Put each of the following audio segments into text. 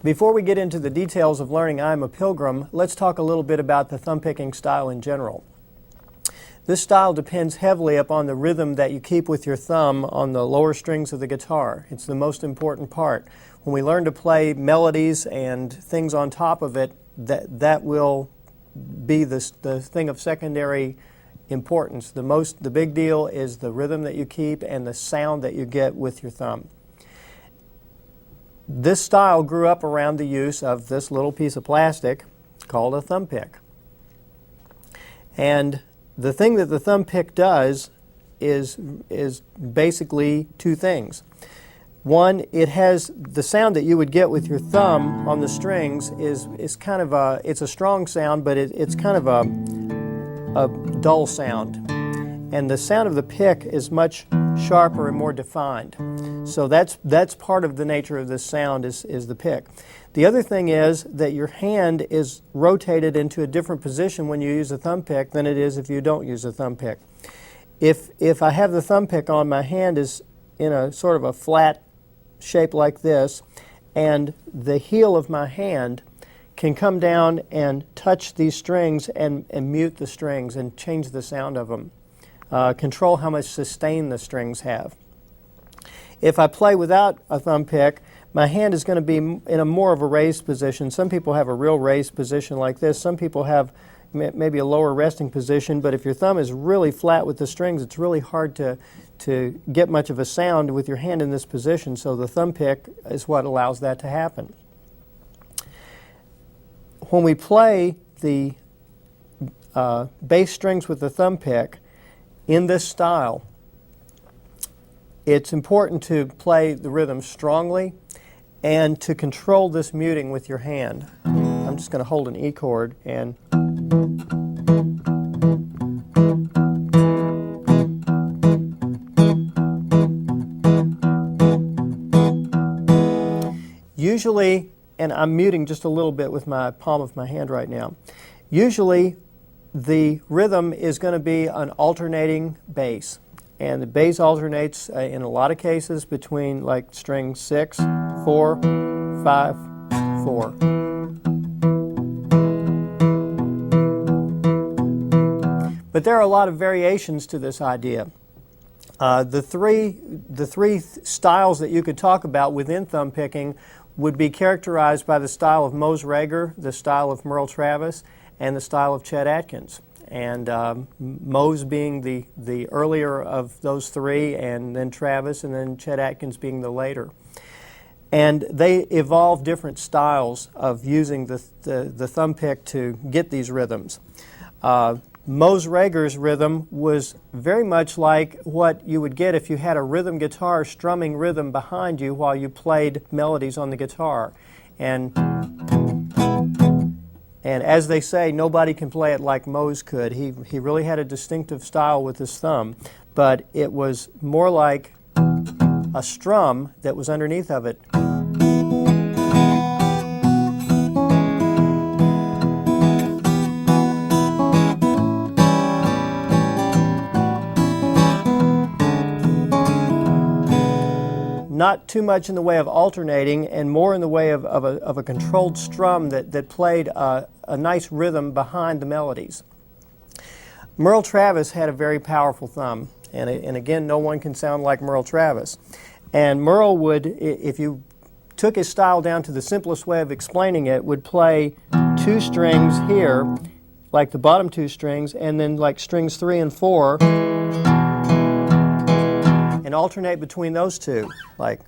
Before we get into the details of learning I'm a Pilgrim, let's talk a little bit about the thumb picking style in general. This style depends heavily upon the rhythm that you keep with your thumb on the lower strings of the guitar. It's the most important part. When we learn to play melodies and things on top of it, that will be the thing of secondary importance. The big deal is the rhythm that you keep and the sound that you get with your thumb. This style grew up around the use of this little piece of plastic called a thumb pick. And the thing that the thumb pick does is basically two things. One, it has the sound that you would get with your thumb on the strings is kind of it's a strong sound, but it's kind of a dull sound. And the sound of the pick is much sharper and more defined. So that's part of the nature of this sound is the pick. The other thing is that your hand is rotated into a different position when you use a thumb pick than it is if you don't use a thumb pick. If I have the thumb pick on, my hand is in a sort of a flat shape like this, and the heel of my hand can come down and touch these strings and mute the strings and change the sound of them. Control how much sustain the strings have. If I play without a thumb pick, my hand is going to be in a more of a raised position. Some people have a real raised position like this. Some people have maybe a lower resting position, but if your thumb is really flat with the strings, it's really hard to get much of a sound with your hand in this position, so the thumb pick is what allows that to happen. When we play the bass strings with the thumb pick in this style, it's important to play the rhythm strongly and to control this muting with your hand. I'm just going to hold an E chord and usually, and I'm muting just a little bit with my palm of my hand right now, usually the rhythm is going to be an alternating bass. And the bass alternates in a lot of cases between like string 6, 4, 5, 4. But there are a lot of variations to this idea. The three styles that you could talk about within thumb picking would be characterized by the style of Mose Rager, the style of Merle Travis, and the style of Chet Atkins. And Mose being the earlier of those three, and then Travis, and then Chet Atkins being the later. And they evolved different styles of using the thumb pick to get these rhythms. Mose Rager's rhythm was very much like what you would get if you had a rhythm guitar strumming rhythm behind you while you played melodies on the guitar. And as they say, nobody can play it like Mose could. He really had a distinctive style with his thumb, but it was more like a strum that was underneath of it. Not too much in the way of alternating, and more in the way of a controlled strum that played a nice rhythm behind the melodies. Merle Travis had a very powerful thumb, and again, no one can sound like Merle Travis. And Merle would, if you took his style down to the simplest way of explaining it, would play two strings here, like the bottom two strings, and then like strings 3 and 4, and alternate between those two, like.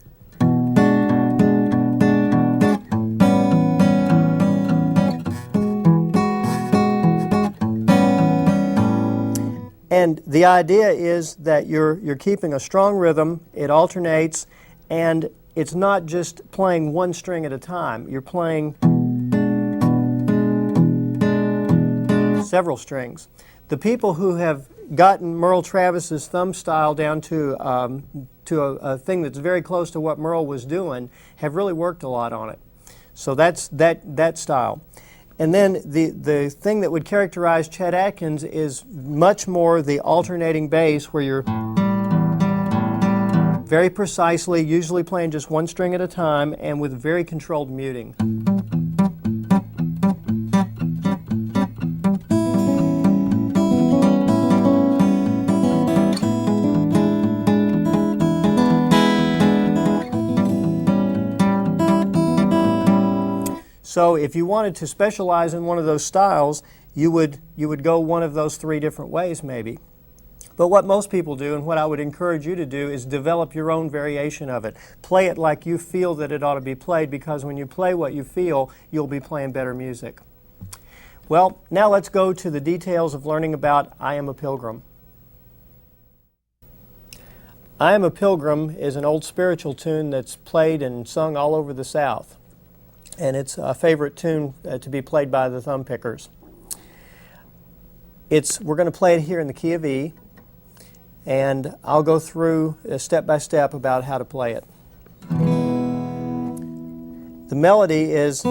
And the idea is that you're keeping a strong rhythm, it alternates, and it's not just playing one string at a time. You're playing several strings. The people who have gotten Merle Travis's thumb style down to a thing that's very close to what Merle was doing have really worked a lot on it. So that's that style. And then the thing that would characterize Chet Atkins is much more the alternating bass, where you're very precisely, usually playing just one string at a time and with very controlled muting. So if you wanted to specialize in one of those styles, you would go one of those three different ways maybe. But what most people do, and what I would encourage you to do, is develop your own variation of it. Play it like you feel that it ought to be played, because when you play what you feel, you'll be playing better music. Well, now let's go to the details of learning about I Am a Pilgrim. I Am a Pilgrim is an old spiritual tune that's played and sung all over the South. And it's a favorite tune to be played by the thumb pickers. We're going to play it here in the key of E, and I'll go through step by step about how to play it. The melody is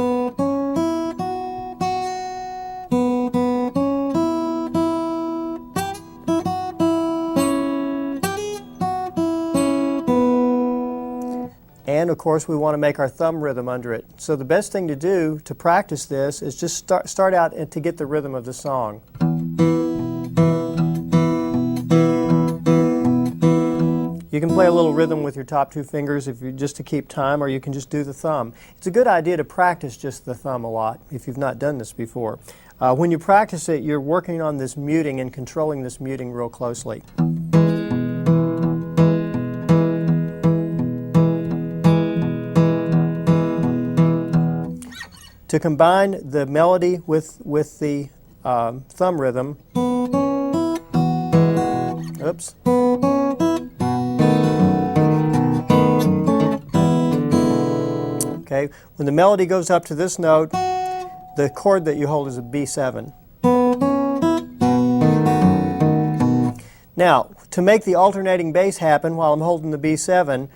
and of course we want to make our thumb rhythm under it. So the best thing to do to practice this is just start out and to get the rhythm of the song. You can play a little rhythm with your top two fingers just to keep time, or you can just do the thumb. It's a good idea to practice just the thumb a lot if you've not done this before. When you practice it, you're working on this muting and controlling this muting real closely. To combine the melody with the thumb rhythm, oops. Okay, when the melody goes up to this note, the chord that you hold is a B7. Now, to make the alternating bass happen while I'm holding the B7,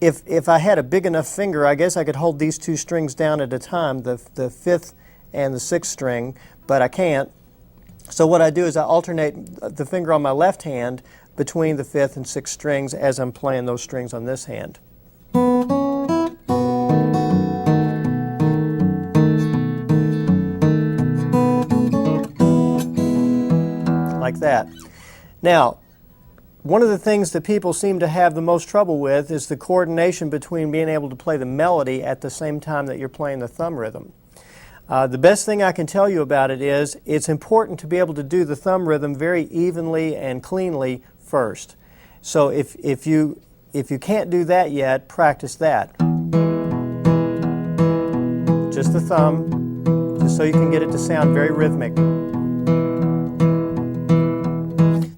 if I had a big enough finger, I guess I could hold these two strings down at a time, the fifth and the sixth string, but I can't. So what I do is I alternate the finger on my left hand between the fifth and sixth strings as I'm playing those strings on this hand. Like that. Now, one of the things that people seem to have the most trouble with is the coordination between being able to play the melody at the same time that you're playing the thumb rhythm. The best thing I can tell you about it is it's important to be able to do the thumb rhythm very evenly and cleanly first. So if you can't do that yet, practice that. Just the thumb, just so you can get it to sound very rhythmic.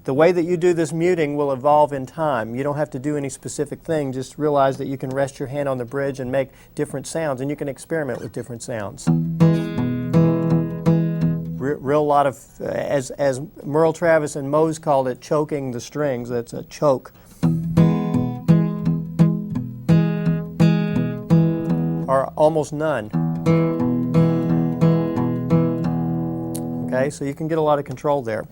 The way that you do this muting will evolve in time. You don't have to do any specific thing. Just realize that you can rest your hand on the bridge and make different sounds, and you can experiment with different sounds. Real lot of, as Merle Travis and Mose called it, choking the strings. That's a choke. Or almost none. Okay, so you can get a lot of control there.